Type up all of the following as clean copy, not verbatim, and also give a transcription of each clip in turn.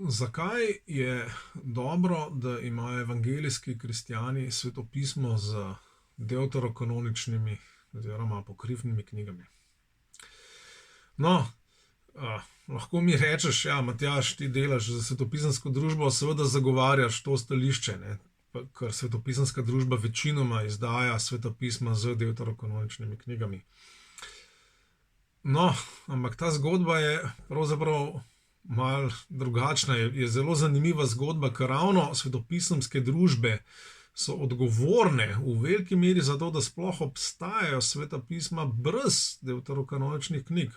Zakaj je dobro, da imajo evangelijski kristijani svetopismo z deuterokanoničnimi oziroma apokrifnimi knjigami? No, lahko mi rečeš, ja, Matjaž, ti delaš za svetopisansko družbo, seveda zagovarjaš to stališče, ne? Ker svetopisanska družba večinoma izdaja svetopisma z deuterokanoničnimi knjigami. No, ampak ta zgodba je pravzaprav malo drugačna. Je zelo zanimiva zgodba, ker ravno svetopisemske družbe so odgovorne v veliki meri za to, da sploh obstajajo svetopisma brez deuterokanoničnih knjig.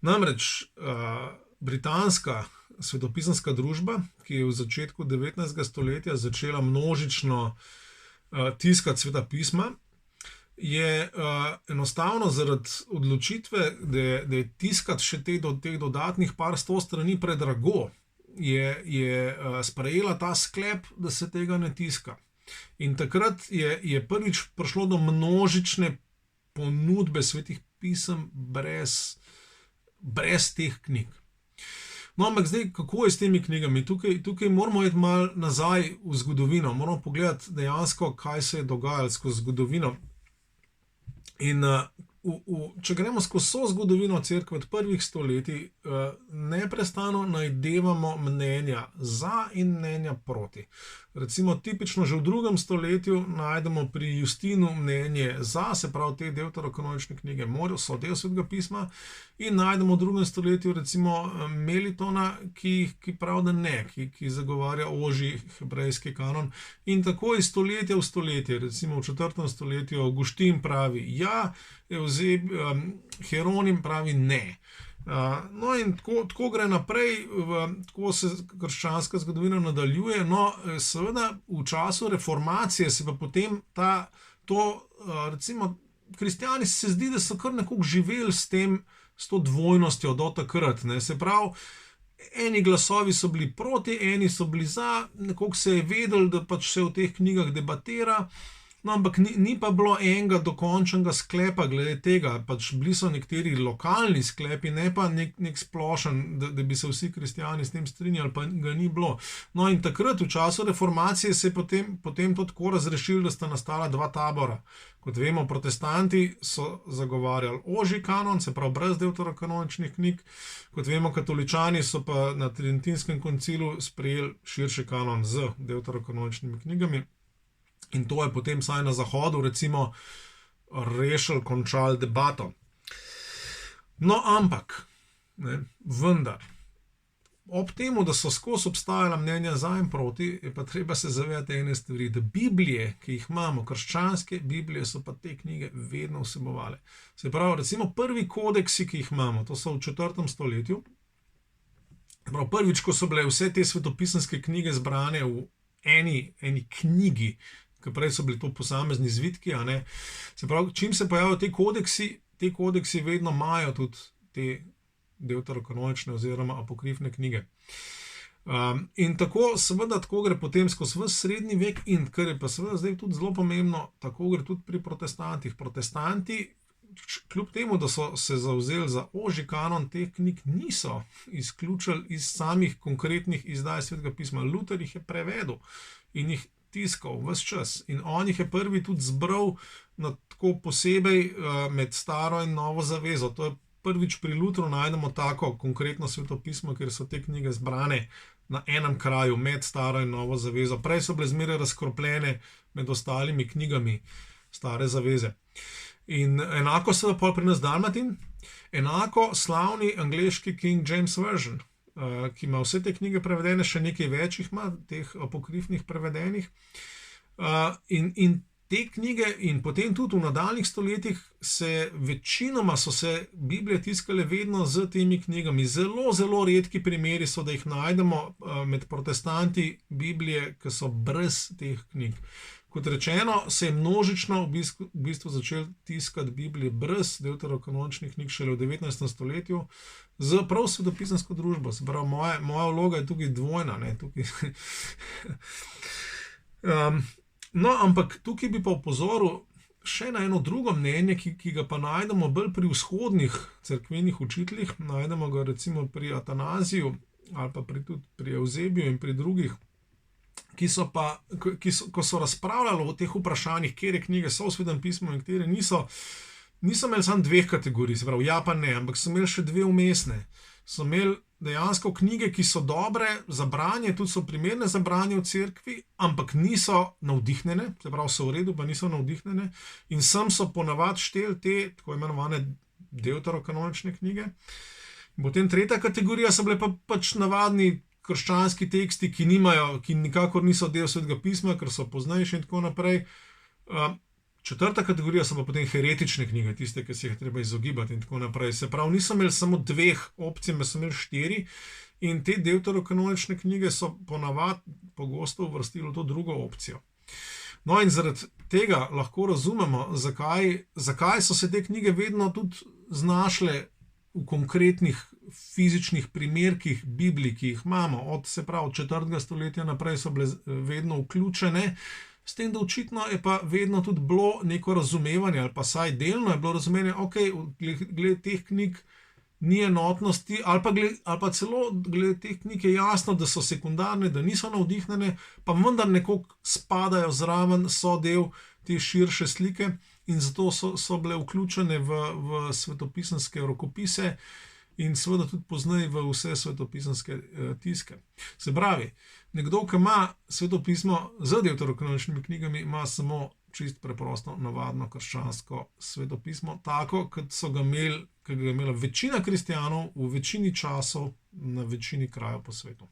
Namreč britanska svetopisemska družba, ki je v začetku 19. stoletja začela množično tiskati svetopisma, je enostavno zaradi odločitve, da je tiskati še teh dodatnih par sto strani predrago, je sprejela ta sklep, da se tega ne tiska. In takrat je prvič prišlo do množične ponudbe svetih pisem brez teh knjig. No, ampak zdaj, kako je s temi knjigami? Tukaj moramo iti malo nazaj v zgodovino, moramo pogledati dejansko, kaj se je dogajalo skozi zgodovino. In če gremo skozi vso zgodovino cerkve od prvih stoletij, neprestano najdevamo mnenja za in mnenja proti. Recimo tipično že v 2. stoletju najdemo pri Justinu mnenje za, se pravi te deuterokanonične knjige so del svetega pisma, in najdemo v 2. stoletju recimo Melitona, ki pravi, da ne, ki zagovarja ožji hebrejski kanon. In tako iz stoletja v stoletje, recimo v 4. stoletju Avguštin pravi ja, Hieronim pravi ne. No in tako gre naprej, tako se krščanska zgodovina nadaljuje. No, seveda v času reformacije se pa potem recimo kristijani se zdi, da so kar nekako živeli s to dvojnostjo do takrat, ne. Se pravi, eni glasovi so bili proti, eni so bili za, nekako se je vedelo, da pač se v teh knjigah debatira. No, ampak ni pa bilo enega dokončnega sklepa glede tega, pač bili so nekateri lokalni sklepi, ne pa nek splošen, da bi se vsi kristijani s tem strinjali, pa ga ni bilo. No in takrat v času reformacije se je potem to tako razrešilo, da sta nastala dva tabora. Kot vemo, protestanti so zagovarjali ožji kanon, se pravi brez deuterokanoničnih knjig, kot vemo, katoličani so pa na Tridentinskem koncilu sprejeli širši kanon z deuterokanoničnimi knjigami. In to je potem vsaj na zahodu recimo rešili, končali debato. No, ampak, ne, vendar, ob temu, da so skozi obstajala mnenja za in proti, je pa treba se zavedati ene stvari, da Biblije, ki jih imamo, krščanske Biblije, so pa te knjige vedno vsebovale. Se pravi, recimo prvi kodeksi, ki jih imamo, to so v 4. stoletju, prav prvič, ko so bile vse te svetopisanske knjige zbrane v eni knjigi, ker prej so bili to posamezni zvitki, a ne. Se pravi, čim se pojavijo te kodeksi vedno imajo tudi te deuterokanonične oziroma apokrifne knjige. In tako gre potem skozi ves srednji vek in kar je pa seveda zdaj tudi zelo pomembno, tako gre tudi pri protestantih. Protestanti, kljub temu, da so se zavzeli za ožji kanon, teh knjig niso izključili iz samih konkretnih izdaj svetega pisma. Luther jih je prevedel in jih tiskal ves čas. In on jih je prvi tudi zbral na tako posebej med staro in novo zavezo. To je prvič pri Lutheru najdemo tako konkretno svetopismo, ker so te knjige zbrane na enem kraju med staro in novo zavezo. Prej so bile zmeraj razkropljene med ostalimi knjigami stare zaveze. In enako se pa pri nas Dalmatin, enako slavni angleški King James Version, ki ima vse te knjige prevedene, še nekaj več jih ima, teh apokrifnih prevedenih. In te knjige in potem tudi v nadaljnjih stoletjih večinoma so se Biblije tiskale vedno z temi knjigami. Zelo, zelo redki primeri so, da jih najdemo med protestanti Biblije, ki so brez teh knjig. Kot rečeno, se je množično v bistvu začel tiskati Biblije brez deuterokanoničnih knjig šele v 19. stoletju z prav svetopisansko družbo. Se pravi, moja vloga je tukaj dvojna, ne, tukaj. No, ampak tukaj bi pa opozoril še na eno drugo mnenje, ki ga pa najdemo bolj pri vzhodnih cerkvenih učiteljih, najdemo ga recimo pri Atanaziju, ali pa tudi pri Eusebiju in pri drugih, ko so razpravljali o teh vprašanjih, katere knjige so v Svetem pismu in katere niso imeli samo dveh kategorij, se pravi, ja pa ne, ampak so imeli še dve vmesne. So imeli dejansko knjige, ki so dobre za branje, tudi so primerne za branje v cerkvi, ampak niso navdihnjene, se pravi, so v redu, pa niso navdihnjene. In sem so ponavadi šteli te tako imenovane deuterokanonične knjige. Potem tretja kategorija so bile pač navadni krščanski teksti, ki nikakor niso del Svetega pisma, ker so poznejši in tako naprej. Četrta kategorija so pa potem heretične knjige, tiste, ki se jih treba izogibati in tako naprej. Se pravi, niso imeli samo dveh opcij, ampak so imeli 4 in te deuterokanonične knjige so ponavadi pogosto uvrstili v to drugo opcijo. No in zaradi tega lahko razumemo, zakaj so se te knjige vedno tudi znašle v konkretnih fizičnih primerkih Biblij, ki jih imamo, od 4. stoletja naprej so bile vedno vključene, s tem, da očitno je pa vedno tudi bilo neko razumevanje, ali pa saj delno je bilo razumevanje, ok, glede teh knjig ni enotnosti, ali pa celo glede teh knjig je jasno, da so sekundarne, da niso navdihnjene, pa vendar nekoliko spadajo zraven, so del te širše slike in zato so bile vključene v svetopisanske rokopise in seveda tudi pozneje v vse svetopisanske tiske. Se pravi, nekdo, ki ima svetopismo z deuterokanoničnimi knjigami, ima samo čist preprosto navadno krščansko svetopismo, tako, kot ga je imela večina kristjanov v večini časov na večini krajev po svetu.